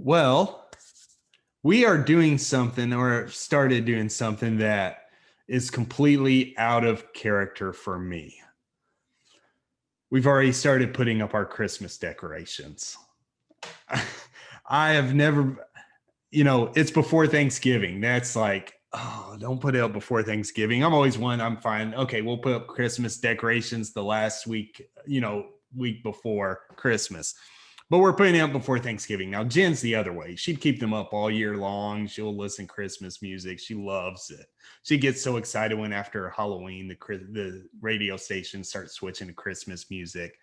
Well, we are doing something or started doing something that is completely out of character for me. We've already started putting up our Christmas decorations. I have never, it's before Thanksgiving. That's like, oh, don't put it up before Thanksgiving. I'm always one, I'm fine. Okay, we'll put up Christmas decorations the last week, week before Christmas. But we're putting it up before Thanksgiving. Now, Jen's the other way. She'd keep them up all year long. She'll listen Christmas music. She loves it. She gets so excited when after Halloween, the radio station starts switching to Christmas music.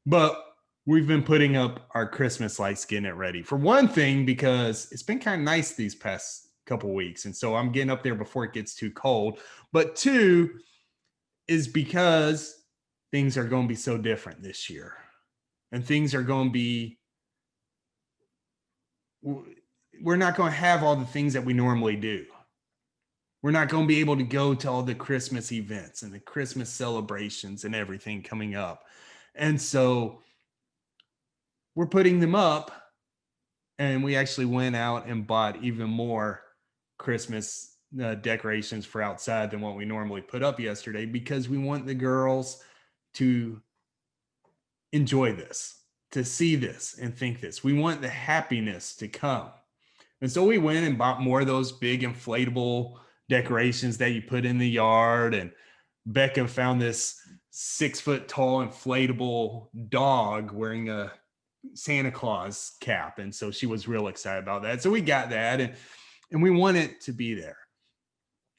But we've been putting up our Christmas lights, getting it ready. For one thing, because it's been kind of nice these past couple weeks. And so I'm getting up there before it gets too cold. But two is because things are going to be so different this year. And things are going to be, we're not going to have all the things that we normally do. We're not going to be able to go to all the Christmas events and the Christmas celebrations and everything coming up. And so we're putting them up, and we actually went out and bought even more Christmas decorations for outside than what we normally put up yesterday, because we want the girls to enjoy this, to see this and think this. We want the happiness to come. And so we went and bought more of those big inflatable decorations that you put in the yard. And Becca found this 6 foot tall inflatable dog wearing a Santa Claus cap. And so she was real excited about that. So we got that, and we want it to be there.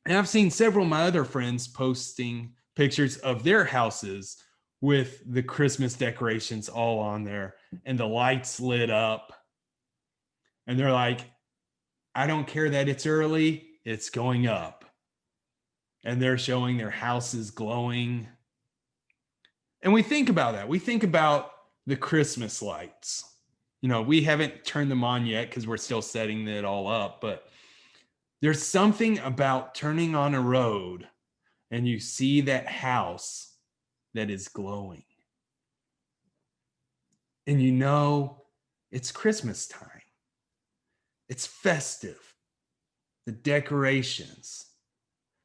And I've seen several of my other friends posting pictures of their houses with the Christmas decorations all on there and the lights lit up. And they're like, I don't care that it's early, it's going up. And they're showing their houses glowing. And we think about that. We think about the Christmas lights. We haven't turned them on yet because we're still setting it all up. But there's something about turning on a road and you see that house that is glowing. And it's Christmas time. It's festive. The decorations,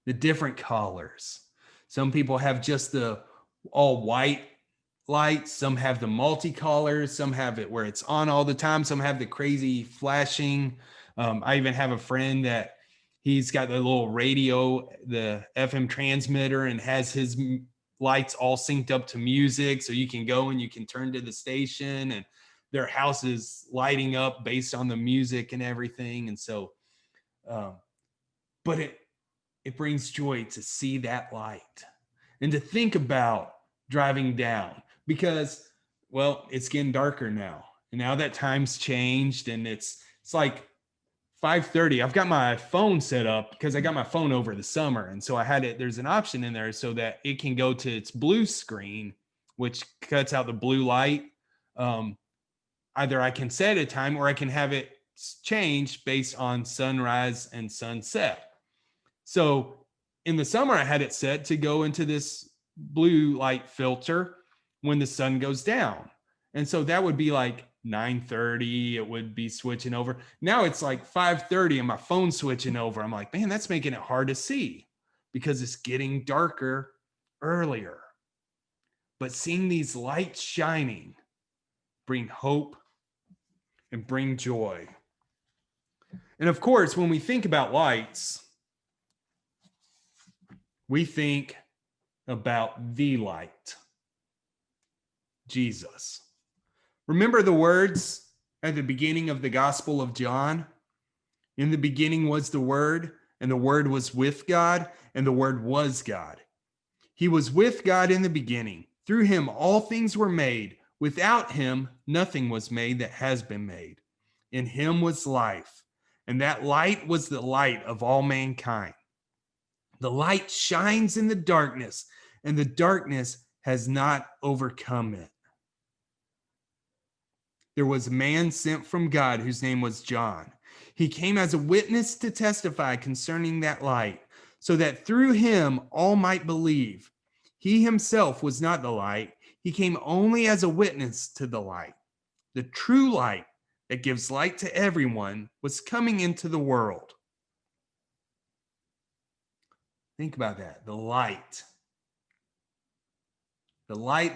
the different colors. Some people have just the all white lights. Some have the multicolors. Some have it where it's on all the time. Some have the crazy flashing. I even have a friend that he's got the little radio, the FM transmitter, and has his lights all synced up to music. So you can go and you can turn to the station and their house is lighting up based on the music and everything. And so, but it brings joy to see that light and to think about driving down, because, well, it's getting darker now. And now that time's changed, and it's like 5:30. I've got my phone set up because I got my phone over the summer. And so there's an option in there so that it can go to its blue screen, which cuts out the blue light. Either I can set a time or I can have it change based on sunrise and sunset. So in the summer, I had it set to go into this blue light filter when the sun goes down. And so that would be like 9:30, it would be switching over. Now it's like 5:30 and my phone's switching over. I'm like, man, that's making it hard to see because it's getting darker earlier. But seeing these lights shining bring hope and bring joy. And of course, when we think about lights, we think about the light, Jesus. Remember the words at the beginning of the Gospel of John? In the beginning was the Word, and the Word was with God, and the Word was God. He was with God in the beginning. Through him all things were made. Without him nothing was made that has been made. In him was life, and that light was the light of all mankind. The light shines in the darkness, and the darkness has not overcome it. There was a man sent from God whose name was John. He came as a witness to testify concerning that light, so that through him all might believe. He himself was not the light. He came only as a witness to the light. The true light that gives light to everyone was coming into the world. Think about that. The light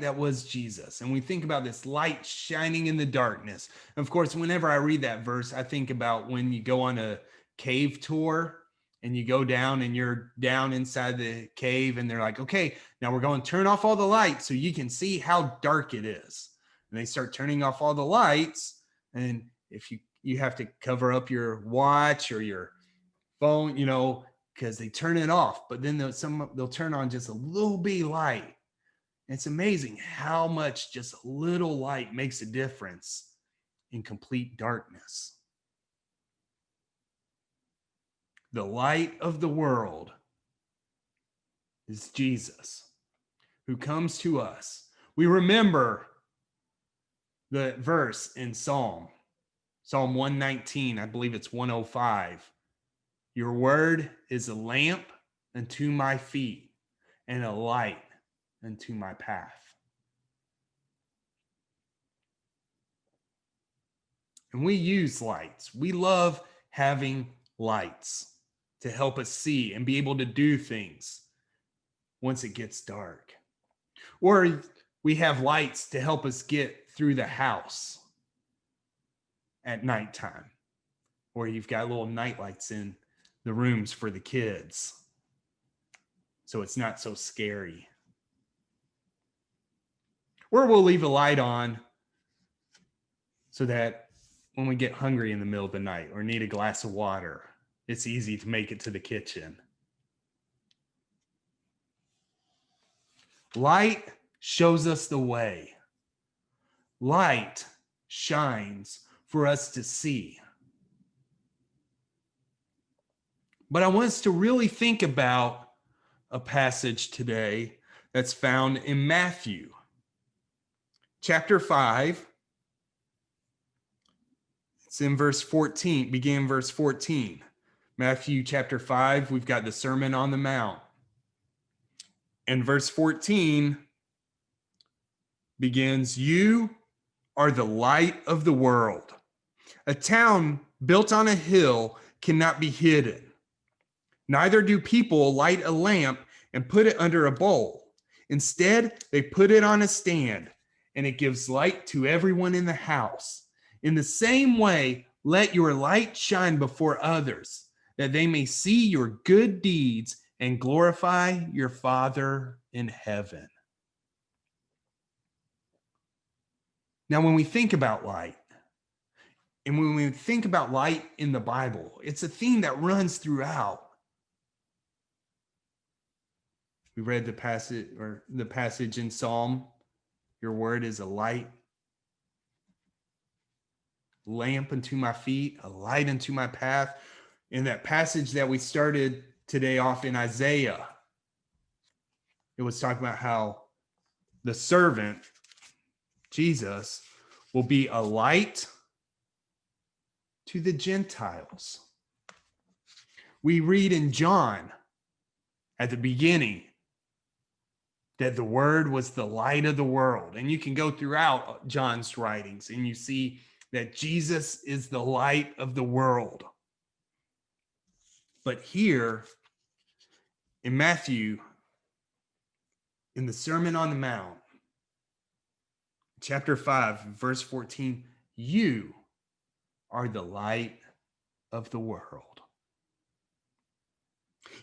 that was Jesus. And we think about this light shining in the darkness. Of course, whenever I read that verse, I think about when you go on a cave tour and you go down and you're down inside the cave and they're like, okay, now we're going to turn off all the lights so you can see how dark it is. And they start turning off all the lights. And if you have to cover up your watch or your phone, because they turn it off, but then they'll turn on just a little bitty light. It's amazing how much just a little light makes a difference in complete darkness. The light of the world is Jesus, who comes to us. We remember the verse in Psalm 119, I believe it's 105. Your word is a lamp unto my feet and a light unto my path. And we use lights. We love having lights to help us see and be able to do things once it gets dark. Or we have lights to help us get through the house at nighttime. Or you've got little night lights in the rooms for the kids, so it's not so scary. Or we'll leave a light on so that when we get hungry in the middle of the night or need a glass of water, it's easy to make it to the kitchen. Light shows us the way. Light shines for us to see. But I want us to really think about a passage today that's found in Matthew chapter 5. It's in verse 14, begin verse 14. Matthew chapter 5, we've got the Sermon on the Mount. And verse 14 begins, you are the light of the world. A town built on a hill cannot be hidden. Neither do people light a lamp and put it under a bowl. Instead, they put it on a stand, and it gives light to everyone in the house. In the same way, let your light shine before others, that they may see your good deeds and glorify your Father in heaven. Now, when we think about light, and when we think about light in the Bible, it's a theme that runs throughout. We read the passage in Psalm, your word is a light, lamp unto my feet, a light unto my path. In that passage that we started today off in Isaiah, it was talking about how the servant, Jesus, will be a light to the Gentiles. We read in John at the beginning that the word was the light of the world. And you can go throughout John's writings and you see that Jesus is the light of the world. But here in Matthew, in the Sermon on the Mount, chapter 5, verse 14, you are the light of the world.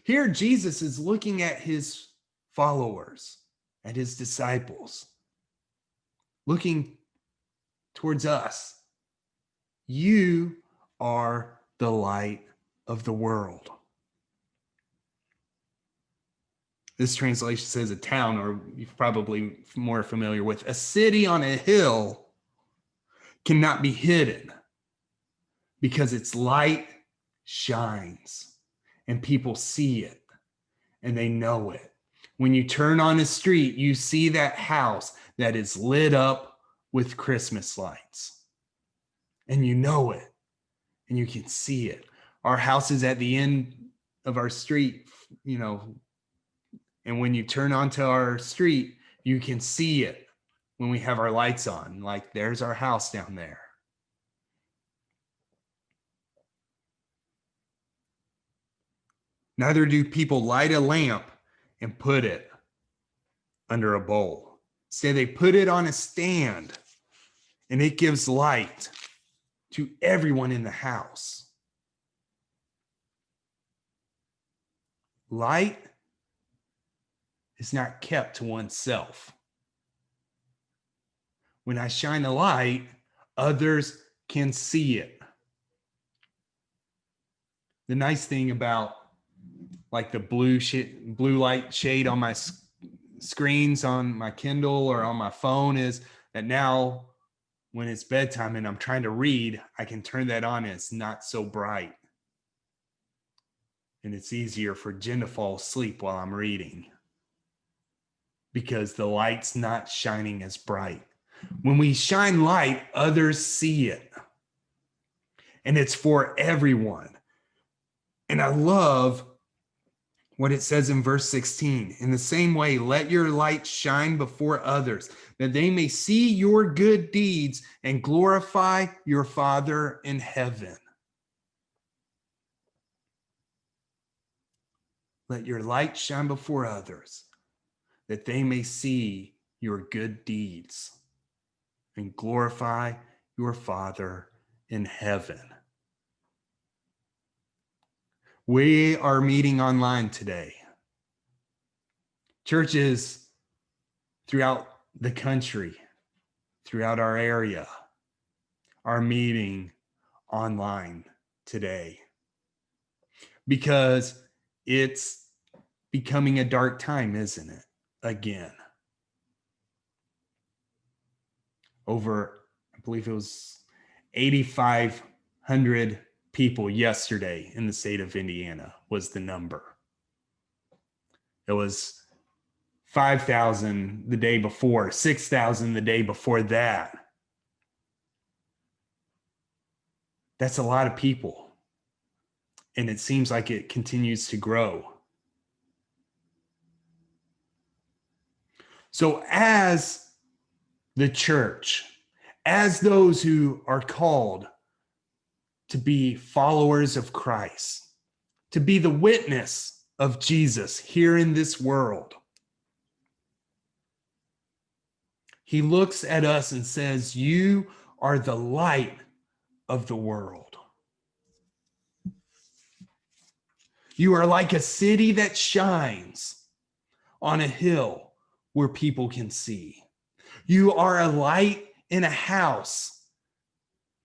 Here, Jesus is looking at his followers, at his disciples, looking towards us. You are the light of the world. This translation says a town, or you're probably more familiar with, a city on a hill cannot be hidden because its light shines and people see it and they know it. When you turn on a street, you see that house that is lit up with Christmas lights. And you know it, and you can see it. Our house is at the end of our street, and when you turn onto our street, you can see it when we have our lights on. Like, there's our house down there. Neither do people light a lamp and put it under a bowl. Instead, they put it on a stand, and it gives light to everyone in the house. Light is not kept to oneself. When I shine a light, others can see it. The nice thing about like the blue light shade on my screens on my Kindle or on my phone is that now when it's bedtime and I'm trying to read, I can turn that on and it's not so bright. And it's easier for Jen to fall asleep while I'm reading because the light's not shining as bright. When we shine light, others see it. And it's for everyone. And I love what it says in verse 16. In the same way, let your light shine before others, that they may see your good deeds and glorify your Father in heaven. Let your light shine before others, that they may see your good deeds and glorify your Father in heaven. We are meeting online today. Churches throughout the country, throughout our area, are meeting online today because it's becoming a dark time, isn't it? Again. Over, I believe it was 8,500 people yesterday in the state of Indiana was the number. It was 5,000 the day before, 6,000 the day before that. That's a lot of people. And it seems like it continues to grow. So as the church, as those who are called to be followers of Christ, to be the witness of Jesus here in this world, he looks at us and says, you are the light of the world. You are like a city that shines on a hill where people can see. You are a light in a house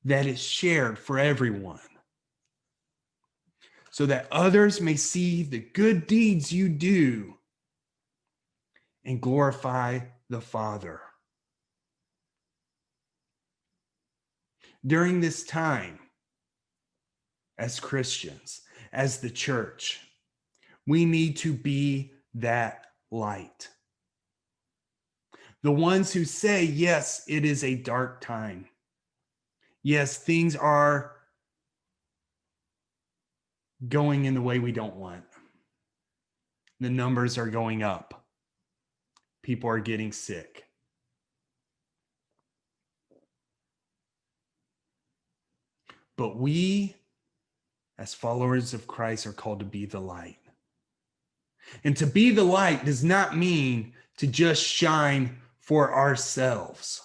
that is shared for everyone, so that others may see the good deeds you do and glorify the Father. During this time, as Christians, as the church, we need to be that light. The ones who say, yes, it is a dark time. Yes, things are going in the way we don't want. The numbers are going up. People are getting sick. But we, as followers of Christ, are called to be the light. And to be the light does not mean to just shine for ourselves,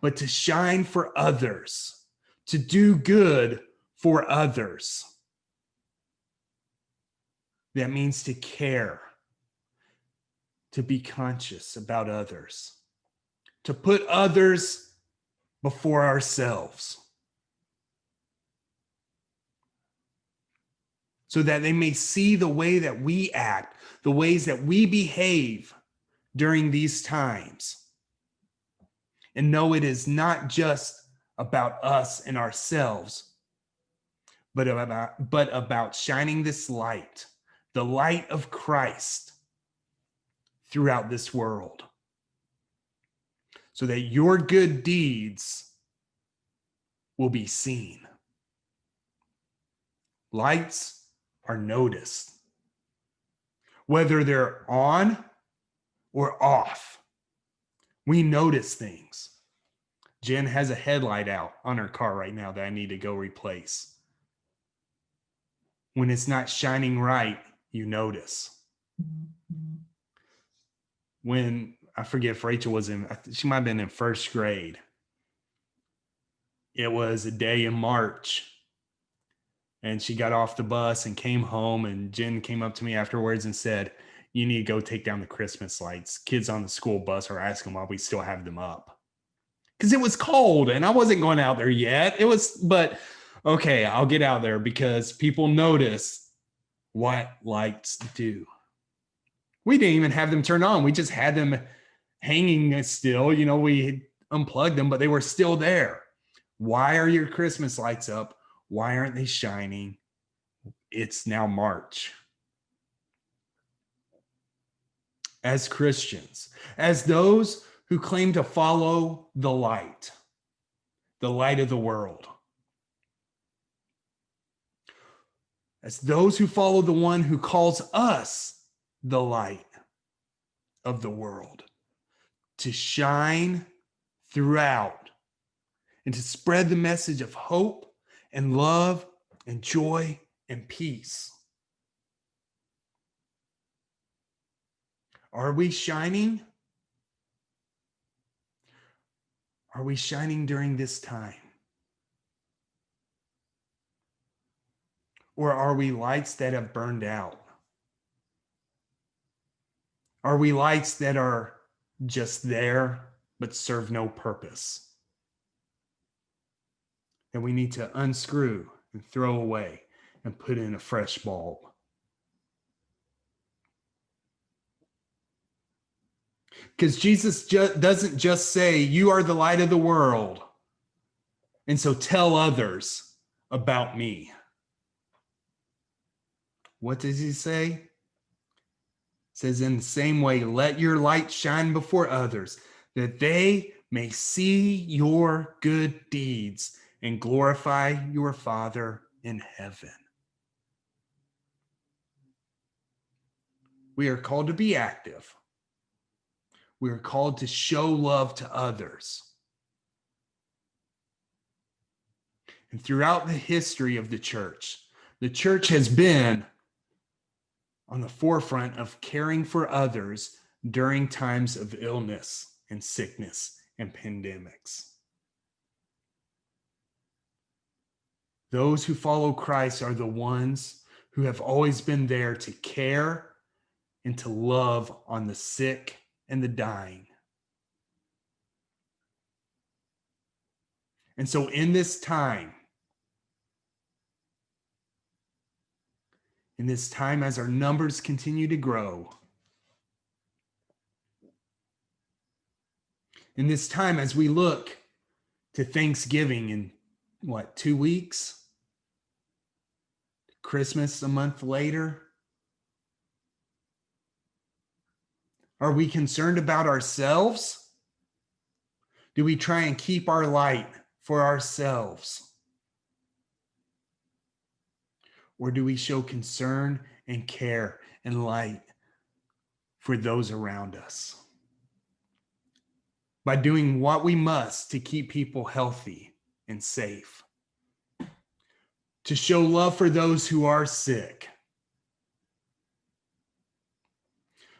but to shine for others, to do good for others. That means to care, to be conscious about others, to put others before ourselves, so that they may see the way that we act, the ways that we behave during these times, and know it is not just about us and ourselves, but about shining this light, the light of Christ, throughout this world, so that your good deeds will be seen. Lights are noticed, whether they're on or off. We notice things. Jen has a headlight out on her car right now that I need to go replace. When it's not shining right, you notice. When, I forget if Rachel was she might have been in first grade. It was a day in March, and she got off the bus and came home, and Jen came up to me afterwards and said, "You need to go take down the Christmas lights. Kids on the school bus are asking why we still have them up." Because it was cold and I wasn't going out there yet. But okay, I'll get out there because people notice what lights do. We didn't even have them turned on. We just had them hanging still. We unplugged them, but they were still there. Why are your Christmas lights up? Why aren't they shining? It's now March. As Christians, as those who claim to follow the light of the world, as those who follow the one who calls us the light of the world, to shine throughout and to spread the message of hope and love and joy and peace. Are we shining? Are we shining during this time? Or are we lights that have burned out? Are we lights that are just there but serve no purpose? That we need to unscrew and throw away and put in a fresh bulb. Because Jesus doesn't just say, "You are the light of the world, and so tell others about me." What does he say? It says, "In the same way, let your light shine before others, that they may see your good deeds and glorify your Father in heaven." We are called to be active. We are called to show love to others. And throughout the history of the church has been on the forefront of caring for others during times of illness and sickness and pandemics. Those who follow Christ are the ones who have always been there to care and to love on the sick and the dying. And so in this time as our numbers continue to grow, in this time as we look to Thanksgiving in 2 weeks? Christmas a month later? Are we concerned about ourselves? Do we try and keep our light for ourselves? Or do we show concern and care and light for those around us by doing what we must to keep people healthy and safe, to show love for those who are sick,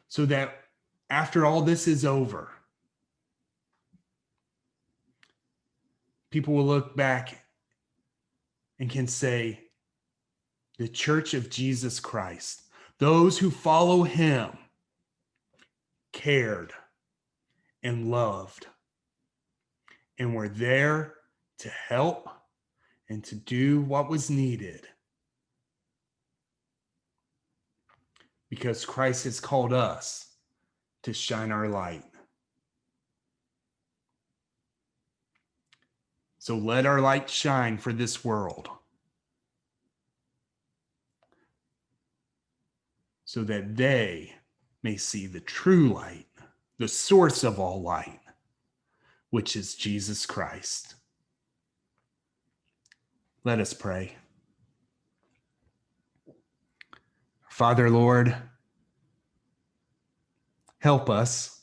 so that after all this is over, people will look back and can say, the Church of Jesus Christ, those who follow him, cared and loved and were there to help and to do what was needed, because Christ has called us to shine our light. So let our light shine for this world, so that they may see the true light, the source of all light, which is Jesus Christ. Let us pray. Father, Lord, help us.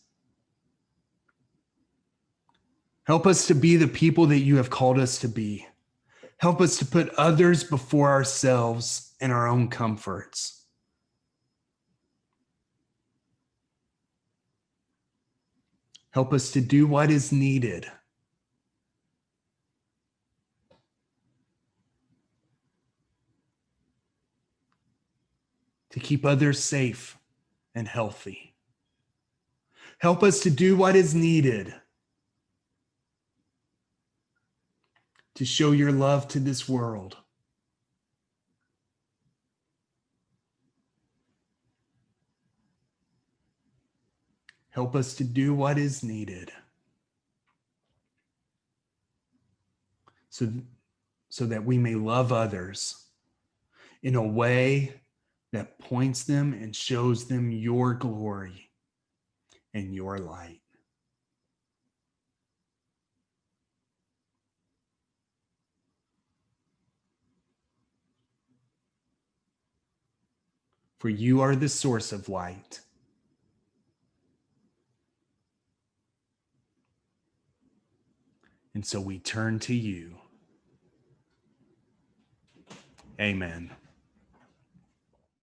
Help us to be the people that you have called us to be. Help us to put others before ourselves and our own comforts. Help us to do what is needed to keep others safe and healthy. Help us to do what is needed to show your love to this world. Help us to do what is needed so that we may love others in a way that points them and shows them your glory and your light. For you are the source of light. And so we turn to you. Amen.